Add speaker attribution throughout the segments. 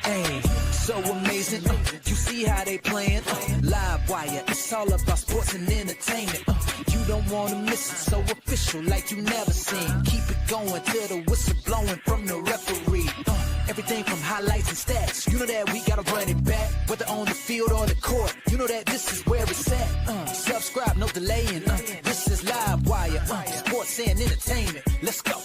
Speaker 1: Hey, so amazing. You see how they playing? Live wire, it's all about sports and entertainment. You don't want to miss it, so official like you never seen. Keep it going till the whistle blowing from the referee. Everything from highlights and stats. You know that we gotta run it back, whether on the field or the court. You know that this is where it's at. Subscribe, no delaying. This is Live Wire, sports and entertainment. Let's go.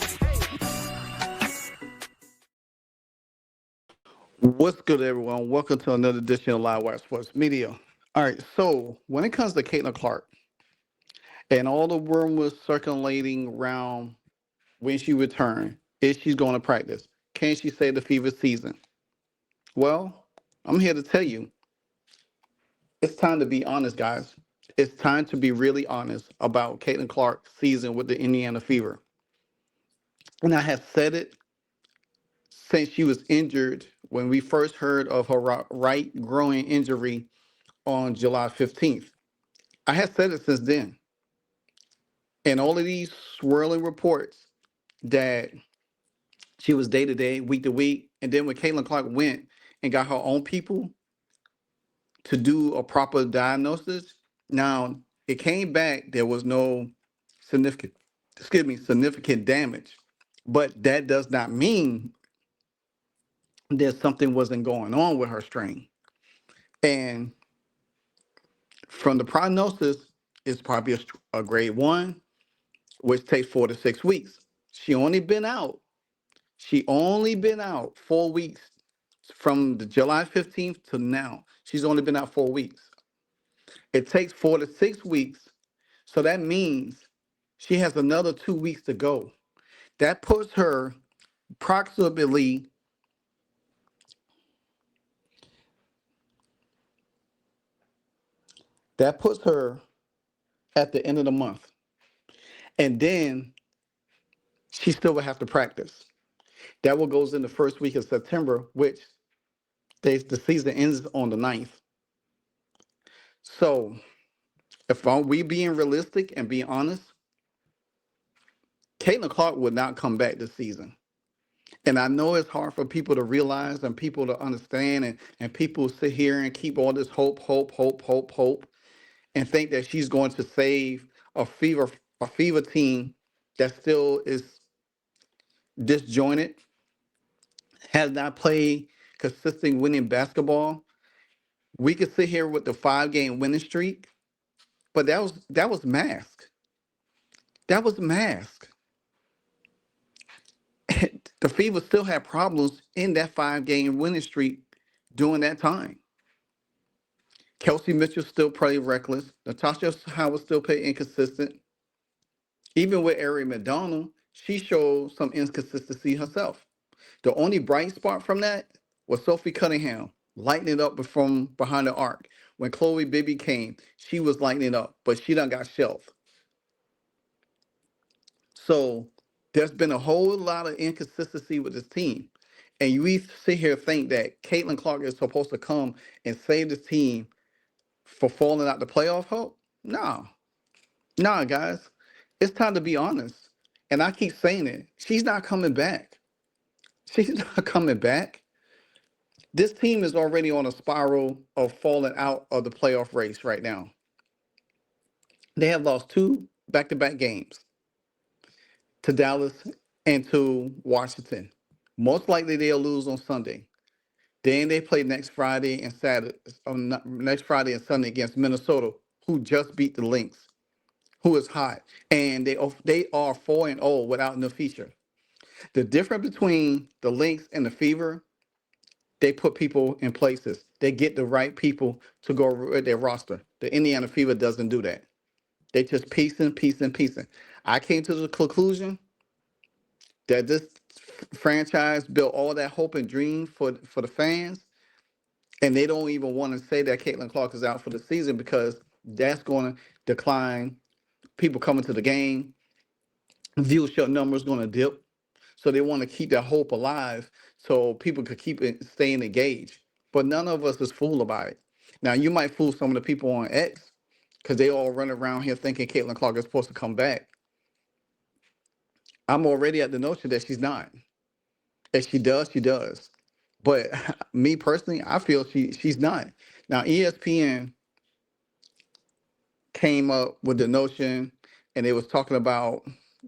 Speaker 2: What's good, everyone? Welcome to another edition of Live Wire Sports Media. All right, so when it comes to CaitlinClark and all the rumors circulating around when she returned, is she going to practice? Can she save the Fever season? Well, I'm here to tell you, it's time to be honest, guys. It's time to be really honest about CaitlinClark's season with the Indiana Fever. And I have said it since she was injured when we first heard of her right groin injury on July 15th. I have said it since then. And all of these swirling reports that she was day to day, week to week. And then when CaitlinClark went and got her own people to do a proper diagnosis, now it came back, there was no significant damage. But that does not mean that something wasn't going on with her strain. And from the prognosis, it's probably a grade 1, which takes 4 to 6 weeks. She only been out 4 weeks from the July 15th to now. She's only been out 4 weeks. It takes 4 to 6 weeks. So that means she has another 2 weeks to go. That puts her approximately at the end of the month. And then she still will have to practice. That will goes in the first week of September, which the season ends on the 9th. So if we being realistic and being honest, CaitlinClark would not come back this season. And I know it's hard for people to realize and people to understand, and people sit here and keep all this hope, and think that she's going to save a fever team that still is disjointed, has not played consistent winning basketball. We could sit here with the 5-game winning streak, but that was mask. That was mask. The Fever still had problems in that 5-game winning streak during that time. Kelsey Mitchell still played reckless. Natasha Howard still played inconsistent. Even with Ari McDonald, she showed some inconsistency herself. The only bright spot from that was Sophie Cunningham lighting it up from behind the arc. When Chloe Bibby came, she was lighting it up, but she done got shelved. So there's been a whole lot of inconsistency with this team. And we sit here and think that CaitlinClark is supposed to come and save this team for falling out the playoff hope? No. Nah, guys. It's time to be honest. And I keep saying it. She's not coming back. She's not coming back. This team is already on a spiral of falling out of the playoff race right now. They have lost 2 back-to-back games to Dallas and to Washington. Most likely they'll lose on Sunday. Then they play next Friday and Sunday against Minnesota, who just beat the Lynx, who is hot, and they are 4-0 without no feature. The difference between the Lynx and the Fever, they put people in places. They get the right people to go with their roster. The Indiana Fever doesn't do that. They just piecing. I came to the conclusion that this franchise built all that hope and dream for the fans, and they don't even want to say that CaitlinClark is out for the season because that's going to decline people coming to the game. Viewership numbers going to dip. So they want to keep that hope alive so people could keep it staying engaged. But none of us is fooled about it. Now, you might fool some of the people on X because they all run around here thinking CaitlinClark is supposed to come back. I'm already at the notion that she's not. If she does, she does. But me personally, I feel she's not. Now, ESPN came up with the notion, and they was talking about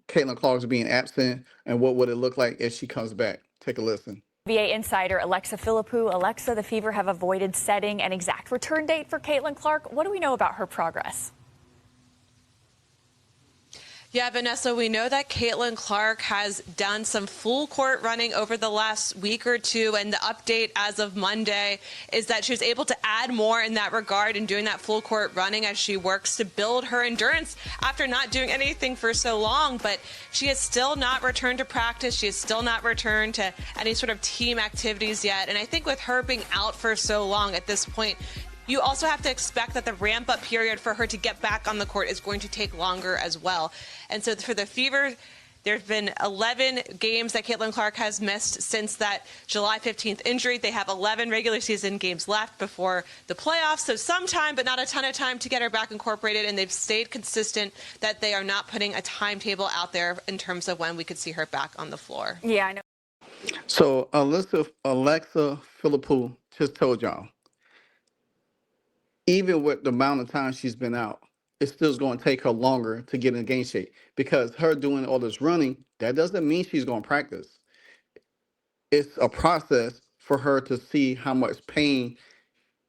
Speaker 2: Caitlin Clark's being absent and what would it look like if she comes back. Take a listen.
Speaker 3: NBA insider Alexa Philippou. Alexa, the Fever have avoided setting an exact return date for Caitlin Clark. What do we know about her progress?
Speaker 4: Yeah, Vanessa, we know that Caitlin Clark has done some full court running over the last week or two, and the update as of Monday is that she was able to add more in that regard and doing that full court running as she works to build her endurance after not doing anything for so long. But she has still not returned to practice. She has still not returned to any sort of team activities yet. And I think with her being out for so long at this point, you also have to expect that the ramp-up period for her to get back on the court is going to take longer as well. And so for the Fever, there's been 11 games that Caitlin Clark has missed since that July 15th injury. They have 11 regular season games left before the playoffs, so some time, but not a ton of time to get her back incorporated, and they've stayed consistent that they are not putting a timetable out there in terms of when we could see her back on the floor.
Speaker 3: Yeah, I know.
Speaker 2: So Alexa Philippou just told y'all, even with the amount of time she's been out, it's still going to take her longer to get in game shape, because her doing all this running, that doesn't mean she's going to practice. It's a process for her to see how much pain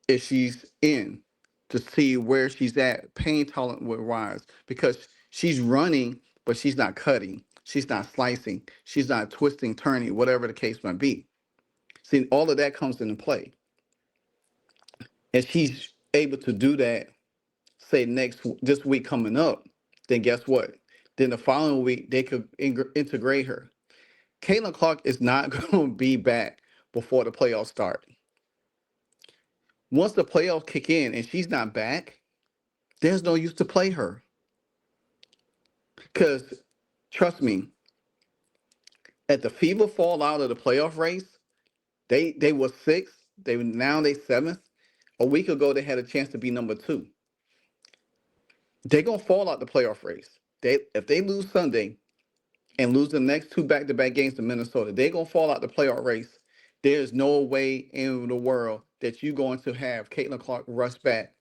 Speaker 2: is she's in, to see where she's at, pain tolerant wise, because she's running, but she's not cutting, she's not slicing, she's not twisting, turning, whatever the case might be. See, all of that comes into play. And she's able to do that, say this week coming up, then guess what? Then the following week, they could integrate her. Caitlin Clark is not going to be back before the playoffs start. Once the playoffs kick in and she's not back, there's no use to play her. Because, trust me, at the Fever fall out of the playoff race, they were sixth. Now they seventh. A week ago, they had a chance to be number 2. They're going to fall out the playoff race. If they lose Sunday and lose the next 2 back-to-back games to Minnesota, they're going to fall out the playoff race. There's no way in the world that you're going to have Caitlin Clark rush back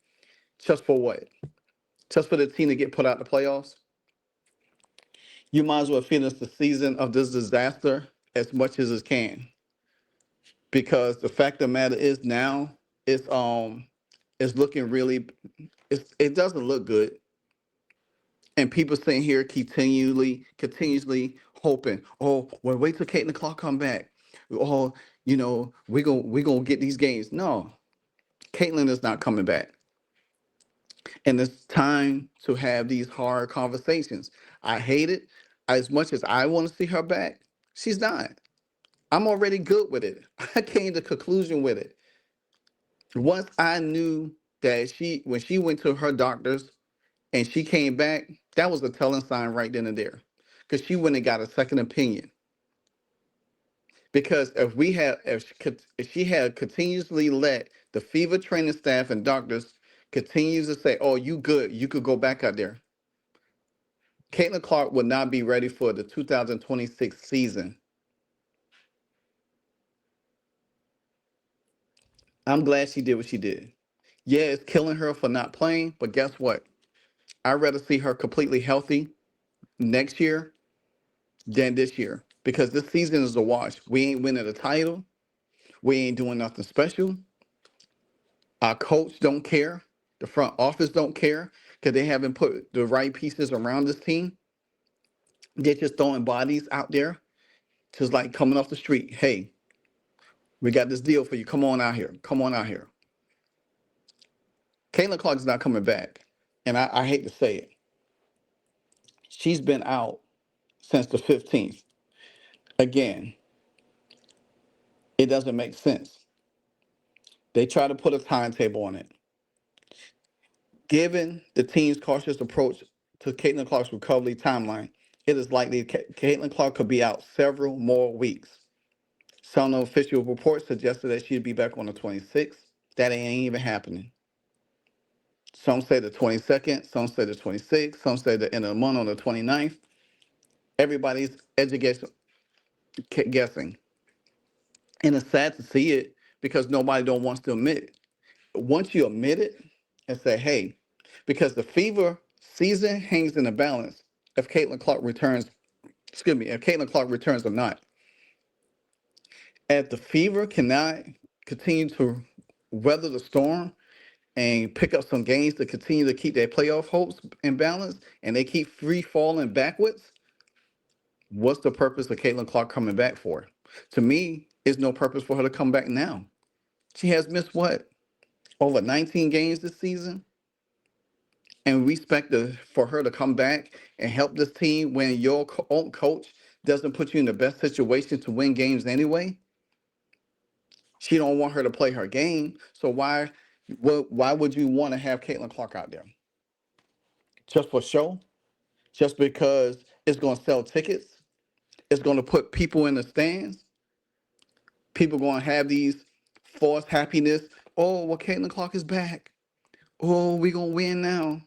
Speaker 2: just for what? Just for the team to get put out the playoffs? You might as well finish the season of this disaster as much as it can. Because the fact of the matter is now, it's looking really, it doesn't look good. And people sitting here continuously hoping, oh, well, wait till Caitlin Clark come back. Oh, we're gonna get these games. No, Caitlin is not coming back. And it's time to have these hard conversations. I hate it. As much as I want to see her back, she's not. I'm already good with it. I came to conclusion with it. Once I knew that when she went to her doctors and she came back, that was a telling sign right then and there. Because she went and got a second opinion. Because if she had continuously let the Fever training staff and doctors continue to say, oh, you good, you could go back out there, Caitlin Clark would not be ready for the 2026 season. I'm glad she did what she did. Yeah, it's killing her for not playing, but guess what? I'd rather see her completely healthy next year than this year, because this season is a wash. We ain't winning a title. We ain't doing nothing special. Our coach don't care. The front office don't care because they haven't put the right pieces around this team. They're just throwing bodies out there, just like coming off the street. Hey, we got this deal for you. Come on out here. Come on out here. Caitlin Clark's not coming back. And I hate to say it. She's been out since the 15th. Again, it doesn't make sense. They try to put a timetable on it. Given the team's cautious approach to Caitlin Clark's recovery timeline, it is likely Caitlin Clark could be out several more weeks. Some official reports suggested that she'd be back on the 26th. That ain't even happening. Some say the 22nd, some say the 26th, some say the end of the month on the 29th. Everybody's guessing. And it's sad to see it because nobody don't wants to admit it. Once you admit it and say, hey, because the Fever season hangs in the balance if Caitlin Clark returns, if Caitlin Clark returns or not. If the Fever cannot continue to weather the storm and pick up some games to continue to keep their playoff hopes in balance, and they keep free falling backwards, what's the purpose of Caitlin Clark coming back for? To me, there's no purpose for her to come back now. She has missed what? Over 19 games this season? And we expect for her to come back and help this team when your own coach doesn't put you in the best situation to win games anyway? She don't want her to play her game. So why would you want to have Caitlin Clark out there? Just for show? Just because it's going to sell tickets? It's going to put people in the stands? People going to have these false happiness. Oh, well, Caitlin Clark is back. Oh, we're going to win now.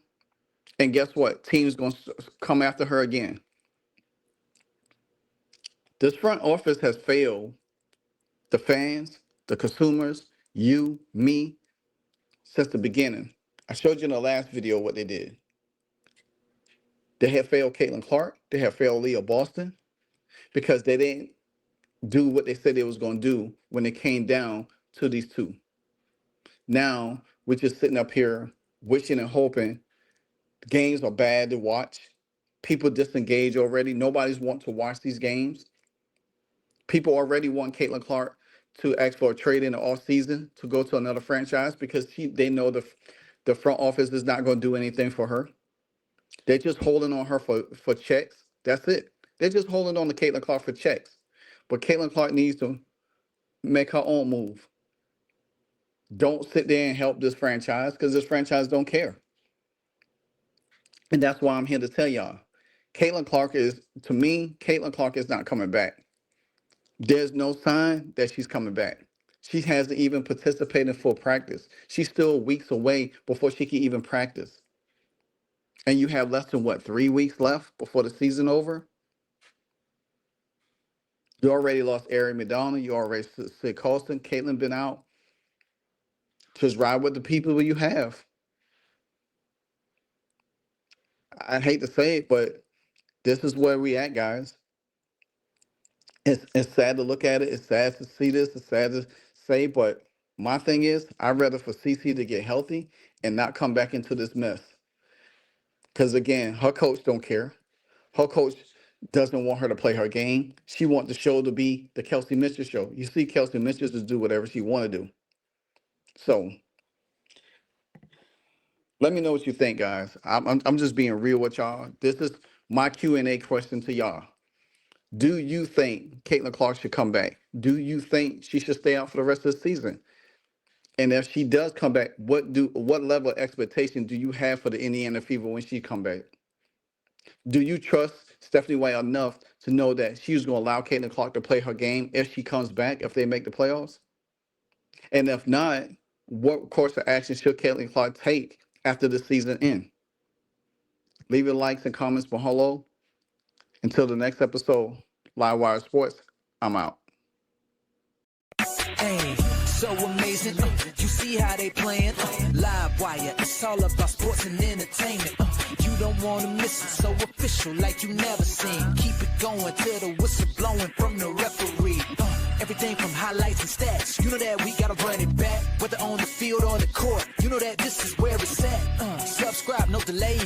Speaker 2: And guess what? Teams going to come after her again. This front office has failed the fans, the consumers, you, me, since the beginning. I showed you in the last video what they did. They have failed Caitlin Clark. They have failed Leah Boston because they didn't do what they said they was going to do when it came down to these two. Now, we're just sitting up here wishing and hoping. Games are bad to watch. People disengage already. Nobody's want to watch these games. People already want Caitlin Clark to ask for a trade in the offseason to go to another franchise because they know the front office is not going to do anything for her. They're just holding on her for checks. That's it. They're just holding on to Caitlin Clark for checks. But Caitlin Clark needs to make her own move. Don't sit there and help this franchise because this franchise don't care. And that's why I'm here to tell y'all. Caitlin Clark is not coming back. There's no sign that she's coming back. She hasn't even participated in full practice. She's still weeks away before she can even practice. And you have less than, 3 weeks left before the season over? You already lost Ari McDonald. You already Sid Colston. Caitlin been out. Just ride with the people you have. I hate to say it, but this is where we at, guys. It's sad to look at it. It's sad to see this. It's sad to say, but my thing is, I'd rather for CC to get healthy and not come back into this mess. Because again, her coach don't care. Her coach doesn't want her to play her game. She wants the show to be the Kelsey Mitchell show. You see Kelsey Mitchell just do whatever she want to do. So let me know what you think, guys. I'm just being real with y'all. This is my Q&A question to y'all. Do you think Caitlin Clark should come back? Do you think she should stay out for the rest of the season? And if she does come back, what level of expectation do you have for the Indiana Fever when she come back? Do you trust Stephanie White enough to know that she's going to allow Caitlin Clark to play her game if she comes back, if they make the playoffs? And if not, what course of action should Caitlin Clark take after the season ends? Leave your likes and comments below. Until the next episode, Live Wire Sports, I'm out.
Speaker 1: Hey, so amazing. You see how they playing. Live Wire, it's all about sports and entertainment. You don't want to miss it, so official like you never seen. Keep it going till the whistle blowing from the referee. Everything from highlights and stats. You know that we gotta run it back, whether on the field or on the court. You know that this is where it's at. Subscribe, no delay.